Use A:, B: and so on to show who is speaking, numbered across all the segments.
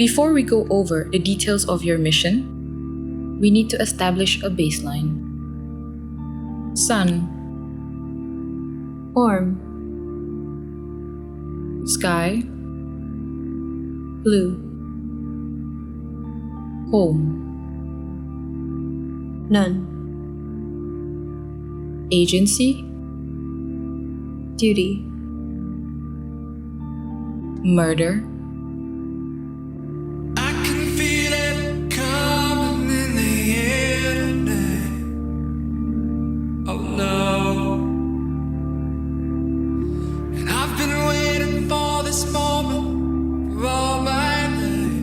A: Before we go over the details of your mission, we need to establish a baseline. Sun,
B: Warm.
A: sky, blue, home,
B: None.
A: agency,
B: Duty.
A: murder,
C: I can feel it coming in the air tonight. Oh no. And I've been waiting for this moment for all my life.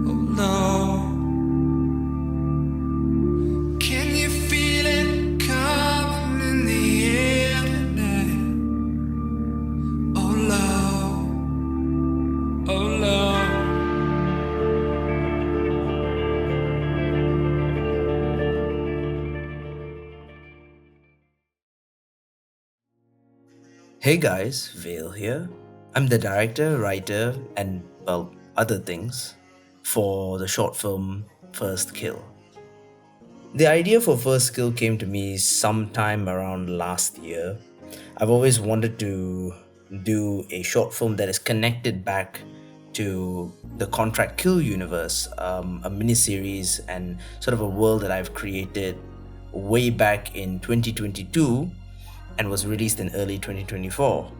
C: Oh no. Can you feel it coming in the air tonight? Oh no. Oh no.
D: Hey guys, Vale here. I'm the director, writer, and well, other things for the short film First Kill. The idea for First Kill came to me sometime around last year. I've always wanted to do a short film that is connected back to the Contract Kill universe, a miniseries and sort of a world that I've created way back in 2022 and was released in early 2024.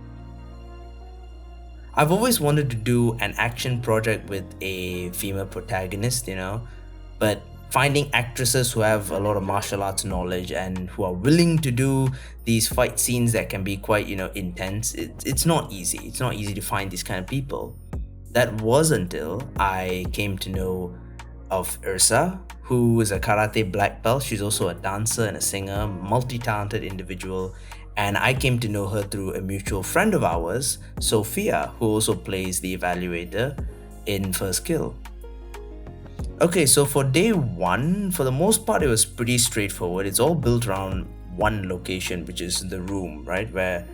D: I've always wanted to do an action project with a female protagonist, but finding actresses who have a lot of martial arts knowledge and who are willing to do these fight scenes that can be quite, intense, it's not easy. It's not easy to find these kind of people. That was until I came to know of Ursa, who is a karate black belt. She's also a dancer and a singer, multi-talented individual. And I came to know her through a mutual friend of ours, Sophia, who also plays the evaluator in First Kill. Okay, so for day one, for the most part, it was pretty straightforward. It's all built around one location, which is the room, right? Where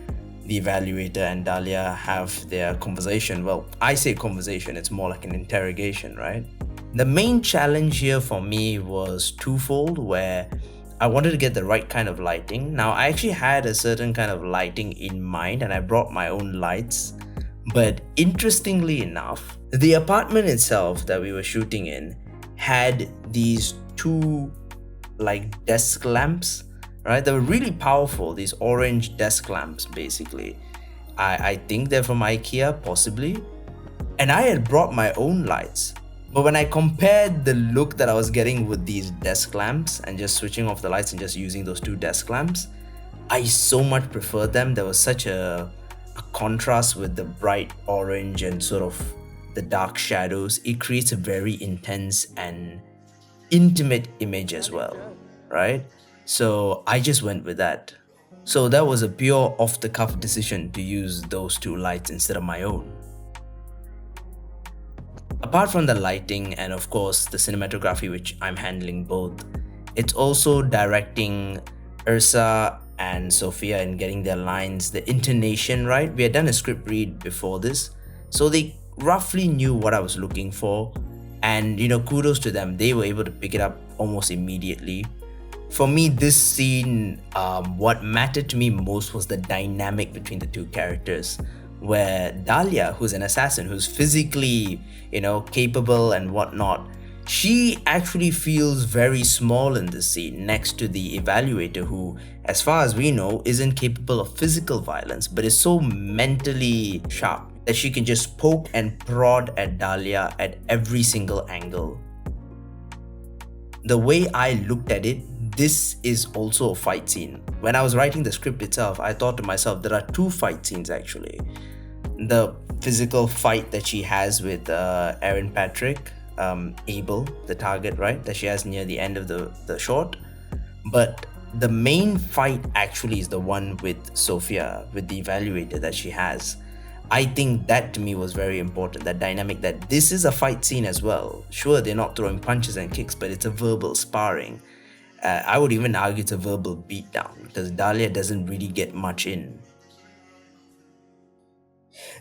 D: the evaluator and Dahlia have their conversation. Well, I say conversation, it's more like an interrogation, right? The main challenge here for me was twofold, where I wanted to get the right kind of lighting. Now, I actually had a certain kind of lighting in mind and I brought my own lights. But interestingly enough, the apartment itself that we were shooting in had these two desk lamps, right? They were really powerful, these orange desk lamps basically. I think they're from IKEA, possibly. And I had brought my own lights. But when I compared the look that I was getting with these desk lamps and just switching off the lights and just using those two desk lamps, I so much preferred them. There was such a contrast with the bright orange and sort of the dark shadows. It creates a very intense and intimate image as well, right? So I just went with that. So that was a pure off-the-cuff decision to use those two lights instead of my own. Apart from the lighting and of course the cinematography, which I'm handling both, it's also directing Ursa and Sophia in getting their lines, the intonation right. We had done a script read before this, so they roughly knew what I was looking for, and kudos to them, they were able to pick it up almost immediately. For me, this scene, what mattered to me most was the dynamic between the two characters, where Dahlia, who's an assassin, who's physically, capable and whatnot, she actually feels very small in this scene next to the evaluator, who, as far as we know, isn't capable of physical violence, but is so mentally sharp that she can just poke and prod at Dahlia at every single angle. The way I looked at it, this is also a fight scene. When I was writing the script itself, I thought to myself, there are two fight scenes actually. The physical fight that she has with Aaron Patrick, Abel, the target, right, that she has near the end of the short. But the main fight actually is the one with Sophia, with the evaluator that she has. I think that to me was very important, that dynamic, that this is a fight scene as well. Sure, they're not throwing punches and kicks, but it's a verbal sparring. I would even argue it's a verbal beatdown because Dahlia doesn't really get much in.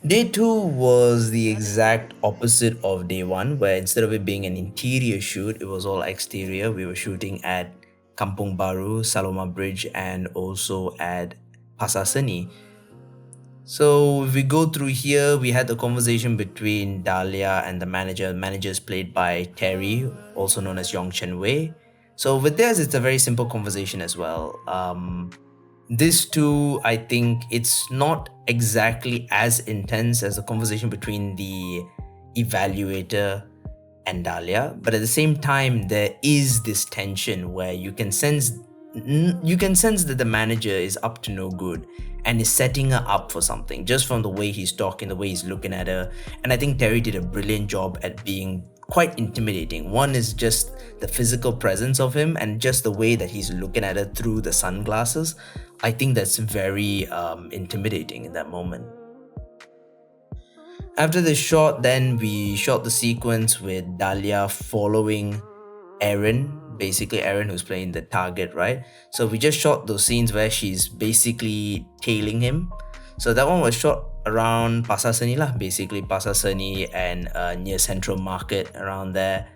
D: Day two was the exact opposite of day one, where instead of it being an interior shoot, it was all exterior. We were shooting at Kampung Baru, Saloma Bridge, and also at Pasar Seni. So if we go through here, we had the conversation between Dahlia and the manager. The manager is played by Terry, also known as Yong Chen Wei. So with theirs, it's a very simple conversation as well. This too, I think it's not exactly as intense as the conversation between the evaluator and Dahlia, but at the same time, there is this tension where you can sense that the manager is up to no good and is setting her up for something just from the way he's talking, the way he's looking at her. And I think Terry did a brilliant job at being quite intimidating. One is just the physical presence of him and just the way that he's looking at her through the sunglasses. I think that's very intimidating in that moment. After the shot, then we shot the sequence with Dahlia following Aaron, basically Aaron who's playing the target, right? So we just shot those scenes where she's basically tailing him. So that one was shot around Pasar Seni lah, basically Pasar Seni and near Central Market around there.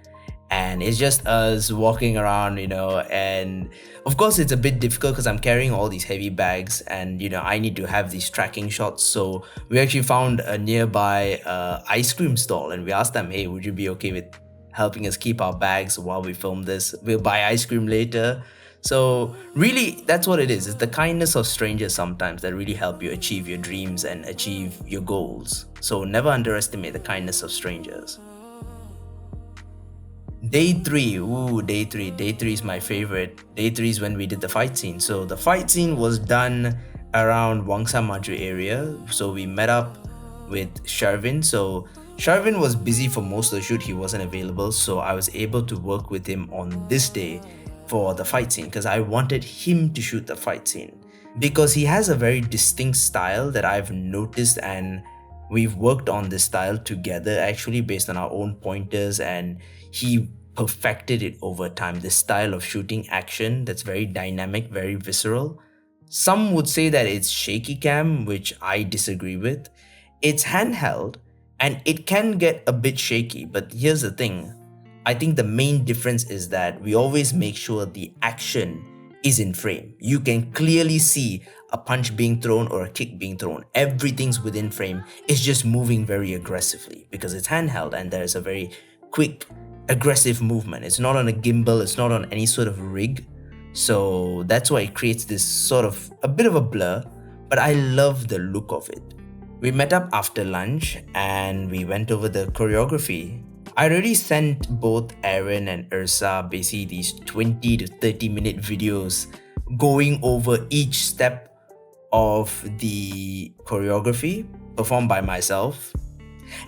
D: And it's just us walking around, and of course it's a bit difficult because I'm carrying all these heavy bags and, I need to have these tracking shots. So we actually found a nearby ice cream stall and we asked them, hey, would you be okay with helping us keep our bags while we film this? We'll buy ice cream later. So really, that's what it is. It's the kindness of strangers sometimes that really help you achieve your dreams and achieve your goals. So never underestimate the kindness of strangers. Day three, day three. Day three is my favorite. Day three is when we did the fight scene. So the fight scene was done around Wangsa Maju area. So we met up with Sharvin. So Sharvin was busy for most of the shoot. He wasn't available. So I was able to work with him on this day for the fight scene because I wanted him to shoot the fight scene because he has a very distinct style that I've noticed, and we've worked on this style together actually based on our own pointers, and he perfected it over time. This style of shooting action that's very dynamic, very visceral. Some would say that it's shaky cam, which I disagree with. It's handheld and it can get a bit shaky, but here's the thing. I think the main difference is that we always make sure the action is in frame. You can clearly see a punch being thrown or a kick being thrown. Everything's within frame. It's just moving very aggressively because it's handheld and there's a very quick, aggressive movement. It's not on a gimbal, it's not on any sort of rig. So that's why it creates this sort of a bit of a blur, but I love the look of it. We met up after lunch and we went over the choreography. I already sent both Aaron and Ursa basically these 20 to 30 minute videos going over each step of the choreography performed by myself.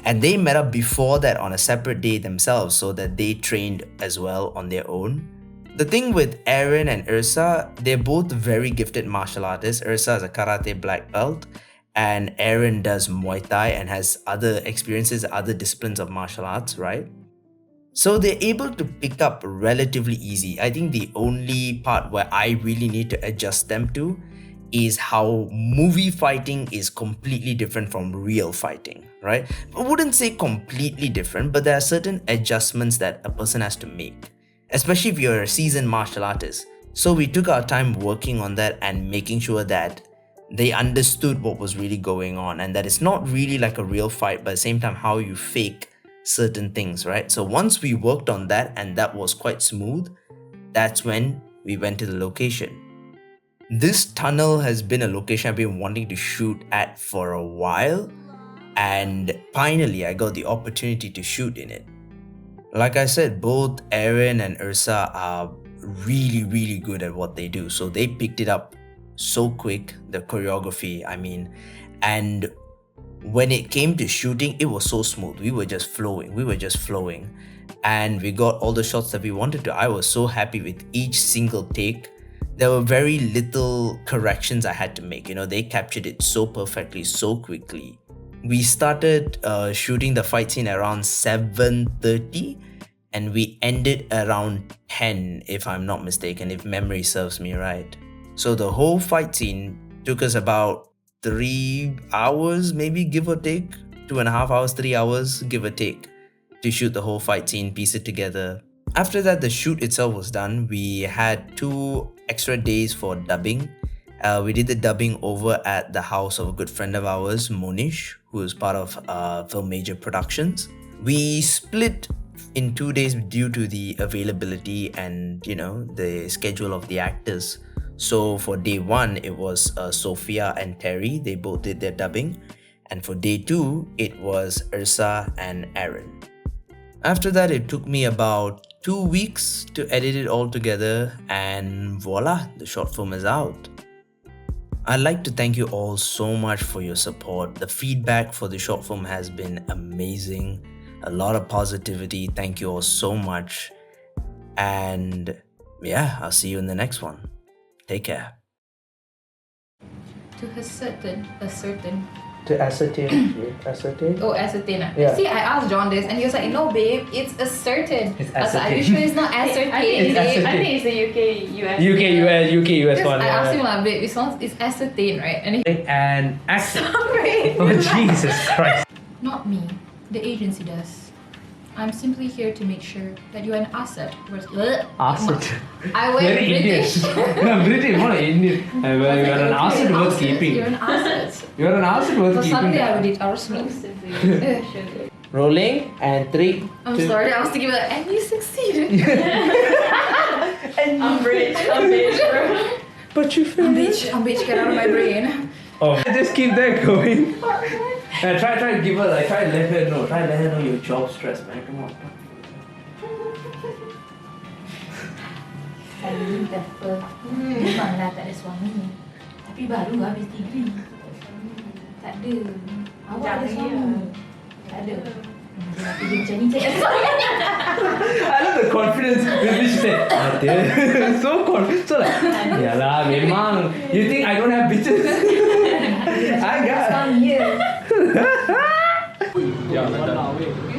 D: And they met up before that on a separate day themselves so that they trained as well on their own. The thing with Aaron and Ursa, they're both very gifted martial artists. Ursa is a karate black belt and Aaron does Muay Thai and has other experiences, other disciplines of martial arts, right? So they're able to pick up relatively easy. I think the only part where I really need to adjust them to is how movie fighting is completely different from real fighting, right? I wouldn't say completely different, but there are certain adjustments that a person has to make, especially if you're a seasoned martial artist. So we took our time working on that and making sure that they understood what was really going on and that it's not really like a real fight, but at the same time how you fake certain things, right? So once we worked on that and that was quite smooth, that's when we went to the location. This tunnel has been a location I've been wanting to shoot at for a while, and finally I got the opportunity to shoot in it. Like I said, both Aaron and Ursa are really, really good at what they do. So they picked it up so quick, the choreography, and when it came to shooting, it was so smooth. We were just flowing. And we got all the shots that we wanted to. I was so happy with each single take. There were very little corrections I had to make. They captured it so perfectly, so quickly. We started shooting the fight scene around 7:30 and we ended around 10, if I'm not mistaken, if memory serves me right. So the whole fight scene took us about 3 hours, maybe, give or take. 2.5 hours, 3 hours, give or take, to shoot the whole fight scene, piece it together. After that, the shoot itself was done. We had 2 extra days for dubbing. We did the dubbing over at the house of a good friend of ours, Monish, who is part of Film Major Productions. We split in 2 days due to the availability and, the schedule of the actors. So for day 1, it was Sophia and Terry. They both did their dubbing. And for day 2, it was Ursa and Aaron. After that, it took me about 2 weeks to edit it all together, and voila, the short film is out. I'd like to thank you all so much for your support. The feedback for the short film has been amazing. A lot of positivity. Thank you all so much. And yeah, I'll see you in the next one. Take care.
A: To ascertain.
D: To ascertain.
A: Oh, ascertain.
D: Yeah.
A: See, I asked John this and he was like, no, babe, it's ascertain.
B: It's
A: I was like, are you
B: ascertain.
A: sure it's not ascertain?
B: I think
E: it's the UK, US.
B: UK, US one.
A: I asked him, like, babe, it's ascertain, right? And he
B: And action.
A: sorry.
B: Oh, Jesus Christ.
A: Not me. The agency does. I'm simply here to make sure that you're an asset.
B: Asset.
A: I went
B: Very
A: British.
B: Indian. No, British, not Indian. You are an asset worth keeping.
A: You're an asset.
B: You are an asset worth
A: So
B: keeping.
A: suddenly I would eat our smells.
B: Rolling and 3.
A: I'm sorry, I was thinking about and you succeeded.
E: I'm British, bro.
B: But you failed.
A: I'm bitch, get out of my brain.
B: Oh, just keep that going. Try to give her, like, try to let her know. Try to let her know your job stress, man. Come on.
A: Suddenly pepper. Memanglah tak ada suami. Tapi baru habis degree. Tak ada. Awak ada suami. Tak ada. Tapi dia macam ni je.
B: I love the confidence with which she said, ada. So confident. So like, yalah, memang. You think I don't have bitches? I got.
A: Suami ya.
F: Yeah, like that.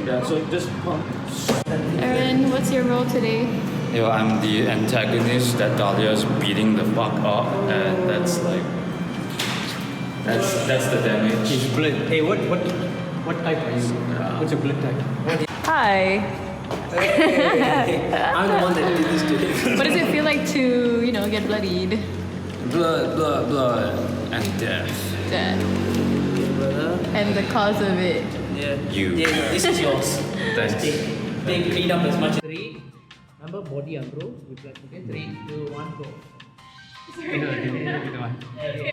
F: Yeah, so just
E: Aaron, what's your role today?
F: I'm the antagonist that Dahlia's beating the fuck up, and that's like that's the damage.
G: He's blood. Hey, what type are you? What's your blood type?
E: Hi.
G: I'm the one that did this to him.
E: What does it feel like to, get bloodied?
F: Blood, and death.
E: Death.
G: Brother.
E: And the cause of it.
G: Yeah.
F: You.
G: Yeah, this is yours.
F: Thanks.
G: Take clean up as much as 3. Remember body bro. Okay, 3, 2, 1, go. Sorry. No, 1.